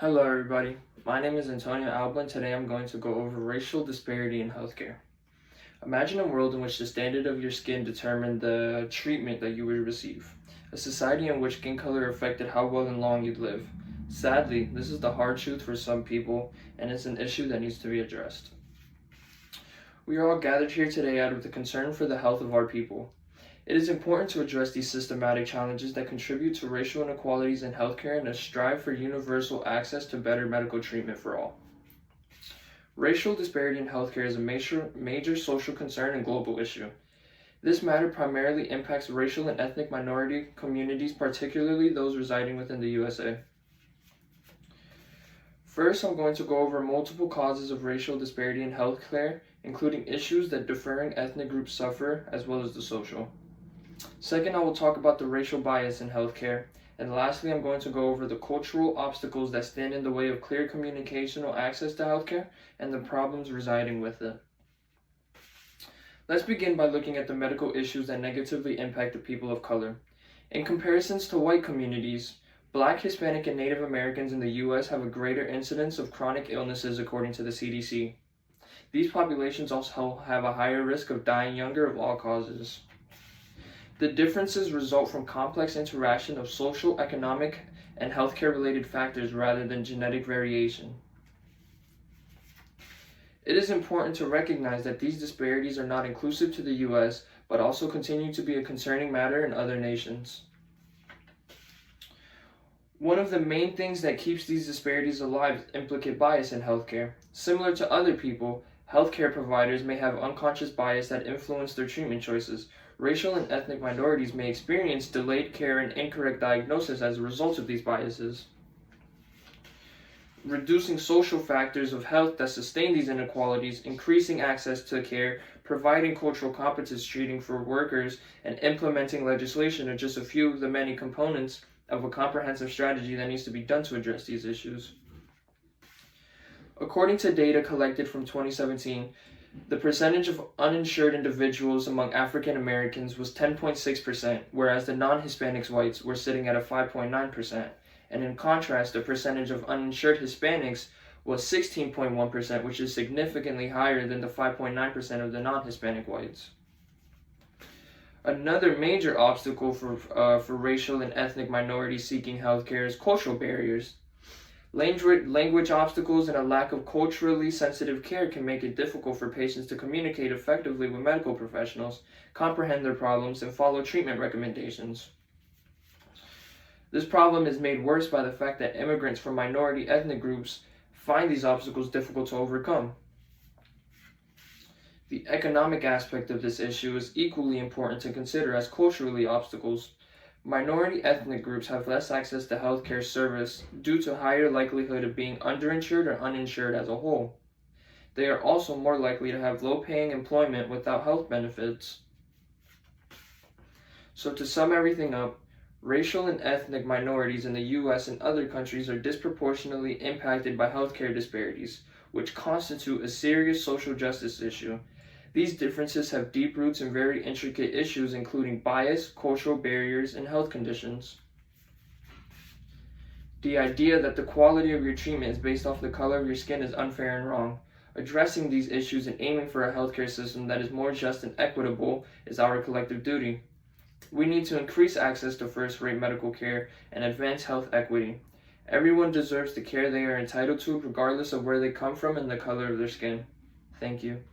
Hello, everybody. My name is Alba, and today I'm going to go over racial disparity in healthcare. Imagine a world in which the standard of your skin determined the treatment that you would receive, a society in which skin color affected how well and long you'd live. Sadly, this is the hard truth for some people, and it's an issue that needs to be addressed. We are all gathered here today out of the concern for the health of our people. It is important to address these systematic challenges that contribute to racial inequalities in healthcare and to strive for universal access to better medical treatment for all. Racial disparity in healthcare is a major social concern and global issue. This matter primarily impacts racial and ethnic minority communities, particularly those residing within the USA. First, I'm going to go over multiple causes of racial disparity in healthcare, including issues that differing ethnic groups suffer, as well as the social. Second, I will talk about the racial bias in healthcare. And lastly, I'm going to go over the cultural obstacles that stand in the way of clear communicational access to healthcare and the problems residing with it. Let's begin by looking at the medical issues that negatively impact the people of color. In comparisons to white communities, Black, Hispanic, and Native Americans in the U.S. have a greater incidence of chronic illnesses according to the CDC. These populations also have a higher risk of dying younger of all causes. The differences result from complex interaction of social, economic, and healthcare-related factors rather than genetic variation. It is important to recognize that these disparities are not inclusive to the U.S., but also continue to be a concerning matter in other nations. One of the main things that keeps these disparities alive is implicit bias in healthcare. Similar to other people, healthcare providers may have unconscious bias that influence their treatment choices. Racial and ethnic minorities may experience delayed care and incorrect diagnosis as a result of these biases. Reducing social factors of health that sustain these inequalities, increasing access to care, providing cultural competence treating for workers, and implementing legislation are just a few of the many components of a comprehensive strategy that needs to be done to address these issues. According to data collected from 2017, the percentage of uninsured individuals among African Americans was 10.6%, whereas the non-Hispanics whites were sitting at a 5.9%. And in contrast, the percentage of uninsured Hispanics was 16.1%, which is significantly higher than the 5.9% of the non-Hispanic whites. Another major obstacle for racial and ethnic minorities seeking healthcare is cultural barriers. Language obstacles and a lack of culturally sensitive care can make it difficult for patients to communicate effectively with medical professionals, comprehend their problems, and follow treatment recommendations. This problem is made worse by the fact that immigrants from minority ethnic groups find these obstacles difficult to overcome. The economic aspect of this issue is equally important to consider as culturally obstacles. Minority ethnic groups have less access to healthcare service due to higher likelihood of being underinsured or uninsured as a whole. They are also more likely to have low-paying employment without health benefits. So to sum everything up, racial and ethnic minorities in the U.S. and other countries are disproportionately impacted by healthcare disparities, which constitute a serious social justice issue. These differences have deep roots in very intricate issues including bias, cultural barriers, and health conditions. The idea that the quality of your treatment is based off the color of your skin is unfair and wrong. Addressing these issues and aiming for a healthcare system that is more just and equitable is our collective duty. We need to increase access to first-rate medical care and advance health equity. Everyone deserves the care they are entitled to regardless of where they come from and the color of their skin. Thank you.